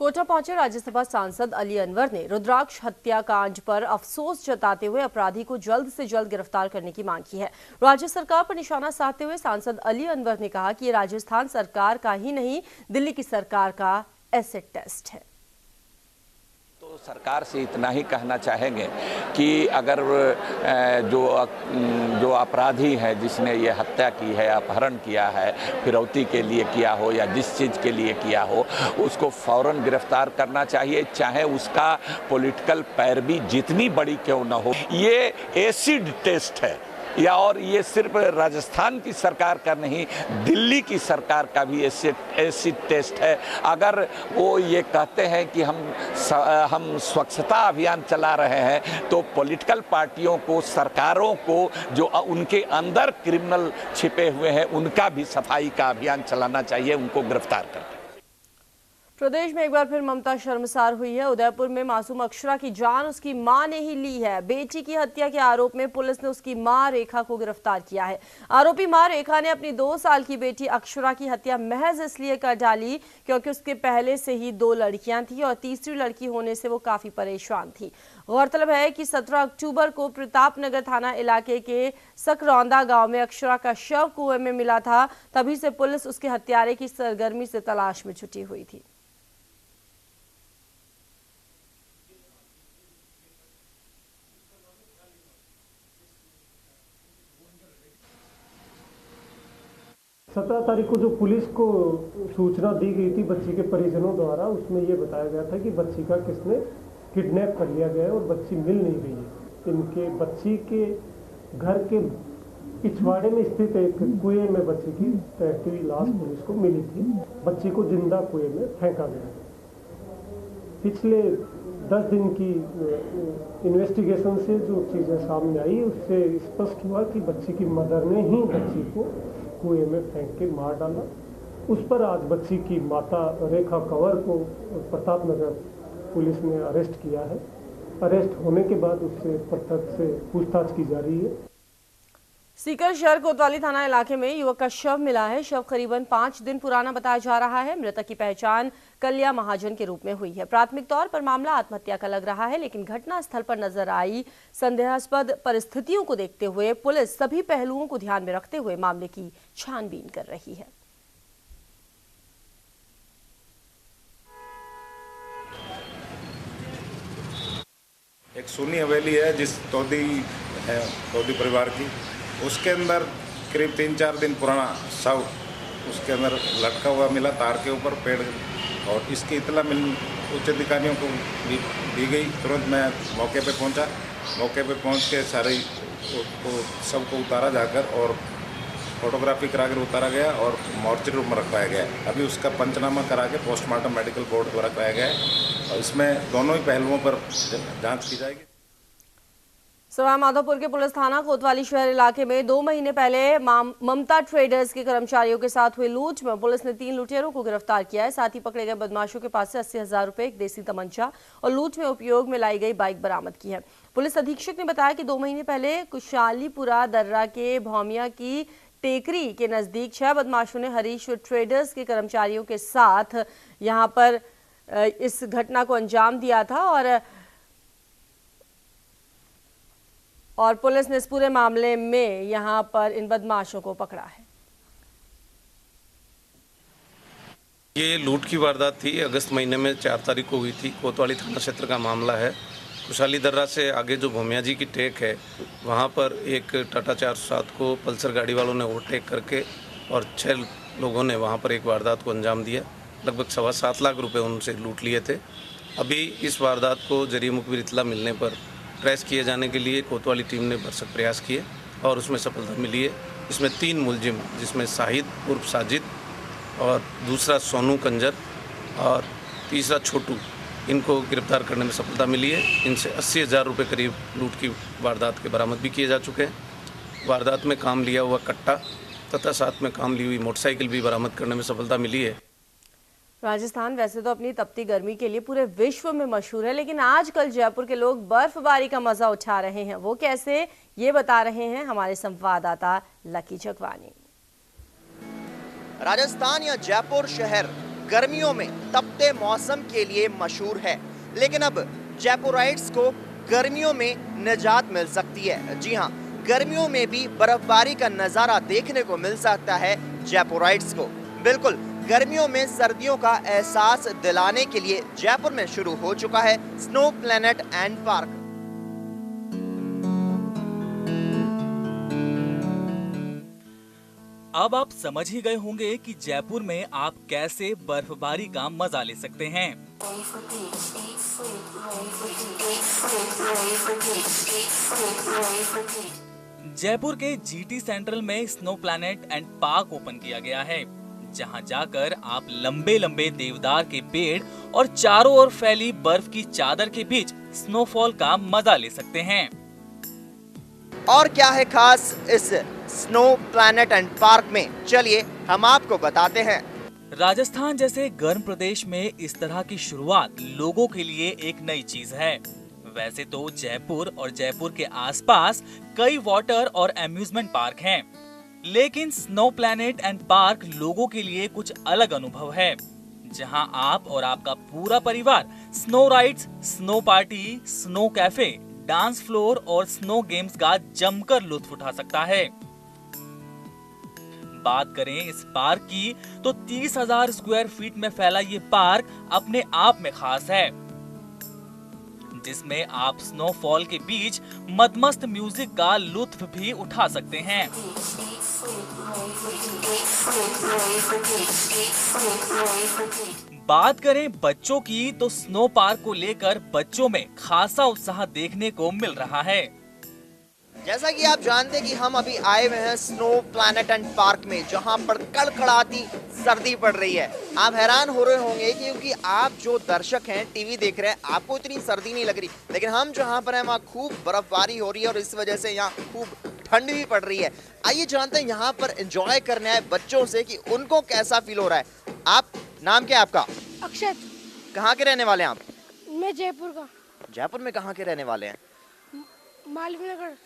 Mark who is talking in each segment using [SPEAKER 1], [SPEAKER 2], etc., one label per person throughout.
[SPEAKER 1] कोटा पहुंचे राज्यसभा सांसद अली अनवर ने रुद्राक्ष हत्याकांड पर अफसोस जताते हुए अपराधी को जल्द से जल्द गिरफ्तार करने की मांग की है। राज्य सरकार पर निशाना साधते हुए सांसद अली अनवर ने कहा कि ये राजस्थान सरकार का ही नहीं, दिल्ली की सरकार का एसिड टेस्ट है।
[SPEAKER 2] तो सरकार से इतना ही कहना चाहेंगे कि अगर जो अपराधी है जिसने ये हत्या की है, अपहरण किया है, फिरौती के लिए किया हो या जिस चीज़ के लिए किया हो, उसको फौरन गिरफ्तार करना चाहिए, चाहे उसका पॉलिटिकल पैरवी जितनी बड़ी क्यों न हो। ये एसिड टेस्ट है या और ये सिर्फ राजस्थान की सरकार का नहीं, दिल्ली की सरकार का भी एसिड टेस्ट है। अगर वो ये कहते हैं कि हम स्वच्छता अभियान चला रहे हैं, तो पॉलिटिकल पार्टियों को, सरकारों को जो उनके अंदर क्रिमिनल छिपे हुए हैं, उनका भी सफाई का अभियान चलाना चाहिए, उनको गिरफ्तार करना।
[SPEAKER 1] प्रदेश में एक बार फिर ममता शर्मसार हुई है। उदयपुर में मासूम अक्षरा की जान उसकी मां ने ही ली है। बेटी की हत्या के आरोप में पुलिस ने उसकी मां रेखा को गिरफ्तार किया है। आरोपी मां रेखा ने अपनी 2 साल की बेटी अक्षरा की हत्या महज इसलिए कर डाली क्योंकि उसके पहले से ही 2 लड़कियां थी और तीसरी लड़की होने से वो काफी परेशान थी। गौरतलब है कि 17 अक्टूबर को प्रतापनगर थाना इलाके के सकरौंदा गांव में अक्षरा का शव कुएं में मिला था। तभी से पुलिस उसके हत्यारे की सरगर्मी से तलाश में जुटी हुई थी।
[SPEAKER 3] सत्रह तारीख को जो पुलिस को सूचना दी गई थी बच्ची के परिजनों द्वारा, उसमें ये बताया गया था कि बच्ची का किसने किडनैप कर लिया गया है और बच्ची मिल नहीं रही है। इनके बच्ची के घर के पिछवाड़े में स्थित एक कुएं में बच्ची की तैरती हुई लाश पुलिस को मिली थी। बच्ची को जिंदा कुएं में फेंका गया। पिछले 10 दिन की इन्वेस्टिगेशन से जो चीज़ें सामने आई, उससे स्पष्ट हुआ कि बच्ची की मदर ने ही बच्ची को कुएं में फेंक के मार डाला। उस पर आज बच्ची की माता रेखा कंवर को प्रतापनगर पुलिस ने अरेस्ट किया है। अरेस्ट होने के बाद उससे प्रत्यक्ष से पूछताछ की जा रही है।
[SPEAKER 1] सीकर शहर कोतवाली थाना इलाके में युवक का शव मिला है। शव करीबन 5 दिन पुराना बताया जा रहा है। मृतक की पहचान कल्या महाजन के रूप में हुई है। प्राथमिक तौर पर मामला आत्महत्या का लग रहा है, लेकिन घटनास्थल पर नजर आई संदेहास्पद परिस्थितियों को देखते हुए पुलिस सभी पहलुओं को ध्यान में रखते हुए मामले की छानबीन कर रही है।
[SPEAKER 4] एक सुनी हवेली है जिस तोदी परिवार की, उसके अंदर करीब 3-4 दिन पुराना शव उसके अंदर लटका हुआ मिला तार के ऊपर पेड़, और इसकी इतला उच्च अधिकारियों को दी गई। तुरंत मैं मौके पे पहुंचा। मौके पे पहुंच के सारे शव को उतारा जाकर और फोटोग्राफी करा कर उतारा गया और मॉर्चरी रूम में रखवाया गया। अभी उसका पंचनामा करा के पोस्टमार्टम मेडिकल बोर्ड द्वारा कराया गया है और इसमें दोनों ही पहलुओं पर जाँच की जाएगी।
[SPEAKER 1] सवाई माधोपुर के पुलिस थाना कोतवाली शहर इलाके में 2 महीने पहले ममता ट्रेडर्स के कर्मचारियों के साथ हुई लूट में पुलिस ने 3 लुटेरों को गिरफ्तार किया है। साथ ही पकड़े गए बदमाशों के पास से 80,000 रुपए, एक देसी तमंचा और लूट में उपयोग में लाई गई बाइक बरामद की है। पुलिस अधीक्षक ने बताया कि 2 महीने पहले कुशालीपुरा दर्रा के भौमिया की टेकरी के नजदीक 6 बदमाशों ने हरीश ट्रेडर्स के कर्मचारियों के साथ यहां पर इस घटना को अंजाम दिया था और पुलिस ने इस पूरे मामले में यहां पर इन बदमाशों को पकड़ा है।
[SPEAKER 5] ये लूट की वारदात थी, अगस्त महीने में 4 तारीख को हुई थी। कोतवाली थाना क्षेत्र का मामला है। कुशाली दर्रा से आगे जो भूमिया जी की टेक है, वहां पर एक टाटा 407 को पल्सर गाड़ी वालों ने ओवरटेक करके और 6 लोगों ने वहां पर एक वारदात को अंजाम दिया। लगभग 7.25 लाख रुपए उनसे लूट लिए थे। अभी इस वारदात को जरिए मुखबिर इतला मिलने पर ट्रेस किए जाने के लिए कोतवाली टीम ने भरसक प्रयास किए और उसमें सफलता मिली है। इसमें 3 मुलजिम, जिसमें शाहिद उर्फ साजिद और दूसरा सोनू कंजर और तीसरा छोटू, इनको गिरफ्तार करने में सफलता मिली है। इनसे 80,000 रुपये करीब लूट की वारदात के बरामद भी किए जा चुके हैं। वारदात में काम लिया हुआ कट्टा तथा साथ में काम ली हुई मोटरसाइकिल भी बरामद करने में सफलता मिली है।
[SPEAKER 1] राजस्थान वैसे तो अपनी तपती गर्मी के लिए पूरे विश्व में मशहूर है, लेकिन आजकल जयपुर के लोग बर्फबारी का मजा उठा रहे हैं। वो कैसे, ये बता रहे हैं हमारे संवाददाता लकी जगवानी।
[SPEAKER 6] राजस्थान या जयपुर शहर गर्मियों में तपते मौसम के लिए मशहूर है, लेकिन अब जयपुराइट्स को गर्मियों में निजात मिल सकती है। जी हाँ, गर्मियों में भी बर्फबारी का नजारा देखने को मिल सकता है जयपुराइट्स को। बिल्कुल, गर्मियों में सर्दियों का एहसास दिलाने के लिए जयपुर में शुरू हो चुका है स्नो प्लैनेट एंड पार्क।
[SPEAKER 7] अब आप समझ ही गए होंगे कि जयपुर में आप कैसे बर्फबारी का मजा ले सकते हैं। जयपुर के जीटी सेंट्रल में snow planet and park open किया गया है, जहां जाकर आप लंबे लंबे देवदार के पेड़ और चारों ओर फैली बर्फ की चादर के बीच स्नोफॉल का मजा ले सकते हैं।
[SPEAKER 6] और क्या है खास इस स्नो प्लैनेट एंड पार्क में, चलिए हम आपको बताते हैं।
[SPEAKER 7] राजस्थान जैसे गर्म प्रदेश में इस तरह की शुरुआत लोगों के लिए एक नई चीज है। वैसे तो जयपुर और जयपुर के आसपास कई वाटर और अम्यूजमेंट पार्क हैं, लेकिन स्नो प्लैनेट एंड पार्क लोगों के लिए कुछ अलग अनुभव है, जहां आप और आपका पूरा परिवार snow rides, snow party, snow cafe, dance floor और स्नो गेम्स का जमकर लुत्फ उठा सकता है। बात करें इस पार्क की तो 30,000 स्क्वायर फीट में फैला ये पार्क अपने आप में खास है, जिसमें आप स्नोफॉल के बीच मदमस्त म्यूजिक का लुत्फ भी उठा सकते हैं। बात करें बच्चों की तो स्नो पार्क को लेकर बच्चों में खासा उत्साह देखने को मिल रहा है।
[SPEAKER 6] जैसा कि आप जानते हैं कि हम अभी आए हुए हैं स्नो प्लैनेट एंड पार्क में, जहां पर कड़कड़ाती सर्दी पड़ रही है। आप हैरान हो रहे होंगे क्योंकि आप जो दर्शक हैं टीवी देख रहे हैं, आपको इतनी सर्दी नहीं लग रही, लेकिन हम जहां पर हैं वहाँ खूब बर्फबारी हो रही है और इस वजह से यहाँ खूब ठंड भी पड़ रही है। आइए जानते हैं यहाँ पर एंजॉय करने आए बच्चों से कि उनको कैसा फील हो रहा है। आप, नाम क्या है आपका?
[SPEAKER 8] अक्षत।
[SPEAKER 6] कहाँ के रहने वाले हैं आप?
[SPEAKER 8] मैं जयपुर का।
[SPEAKER 6] जयपुर में कहाँ के रहने वाले हैं?
[SPEAKER 8] मालवीय नगर।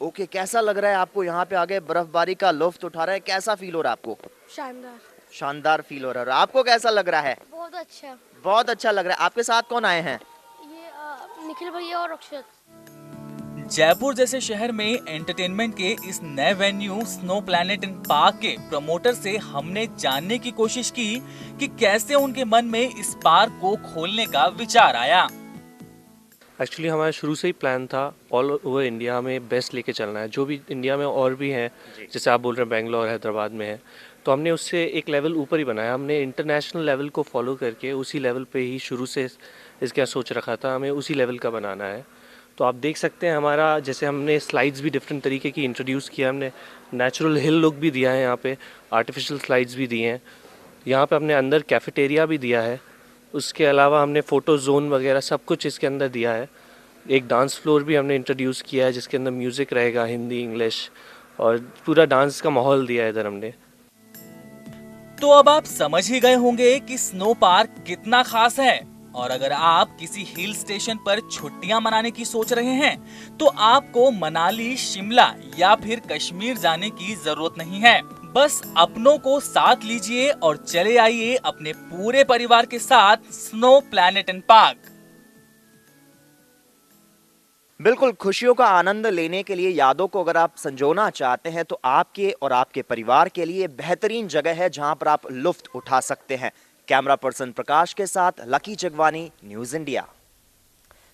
[SPEAKER 6] ओके, कैसा लग रहा है आपको यहाँ पे आगे बर्फबारी का लुत्फ उठा रहे हैं? कैसा फील हो रहा है आपको?
[SPEAKER 8] शानदार।
[SPEAKER 6] शानदार फील हो रहा है। और आपको कैसा लग रहा है?
[SPEAKER 8] बहुत अच्छा।
[SPEAKER 6] बहुत अच्छा लग रहा है। आपके साथ कौन आए हैं?
[SPEAKER 8] ये निखिल भैया और अक्षत।
[SPEAKER 7] जयपुर जैसे शहर में एंटरटेनमेंट के इस नए venue snow planet and park के प्रमोटर से हमने जानने की कोशिश की कि कैसे उनके मन में इस पार्क को खोलने का विचार आया।
[SPEAKER 9] एक्चुअली हमारा शुरू से ही प्लान था ऑल ओवर इंडिया में बेस्ट लेके चलना है। जो भी इंडिया में और भी हैं, जैसे आप बोल रहे हैं बेंगलोर, हैदराबाद में है, तो हमने उससे एक लेवल ऊपर ही बनाया। हमने इंटरनेशनल लेवल को फॉलो करके उसी लेवल पे ही शुरू से इसका सोच रखा था, हमें उसी लेवल का बनाना है। तो आप देख सकते हैं हमारा, जैसे हमने स्लाइड्स भी डिफरेंट तरीके की इंट्रोड्यूस किया, हमने नेचुरल हिल लुक भी दिया है, यहाँ पे आर्टिफिशियल स्लाइड्स भी दिए हैं, यहाँ पे हमने अंदर कैफेटेरिया भी दिया है, उसके अलावा हमने फ़ोटो जोन वगैरह सब कुछ इसके अंदर दिया है। एक डांस फ्लोर भी हमने इंट्रोड्यूस किया है जिसके अंदर म्यूज़िक रहेगा, हिंदी, इंग्लिश, और पूरा डांस का माहौल दिया है इधर हमने।
[SPEAKER 7] तो अब आप समझ ही गए होंगे कि स्नो पार्क कितना खास है, और अगर आप किसी हिल स्टेशन पर छुट्टियां मनाने की सोच रहे हैं तो आपको मनाली, शिमला या फिर कश्मीर जाने की जरूरत नहीं है। बस अपनों को साथ लीजिए और चले आइए अपने पूरे परिवार के साथ स्नो प्लैनेट एंड पार्क।
[SPEAKER 6] बिल्कुल, खुशियों का आनंद लेने के लिए, यादों को अगर आप संजोना चाहते हैं तो आपके और आपके परिवार के लिए बेहतरीन जगह है जहां पर आप लुत्फ उठा सकते हैं। कैमरा पर्सन प्रकाश के साथ लकी जगवानी, न्यूज़ इंडिया।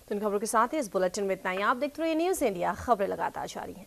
[SPEAKER 1] तो इन खबरों के साथ ही इस बुलेटिन में इतना ही। आप देखते रहिए न्यूज़ इंडिया, खबरें लगातार जारी हैं।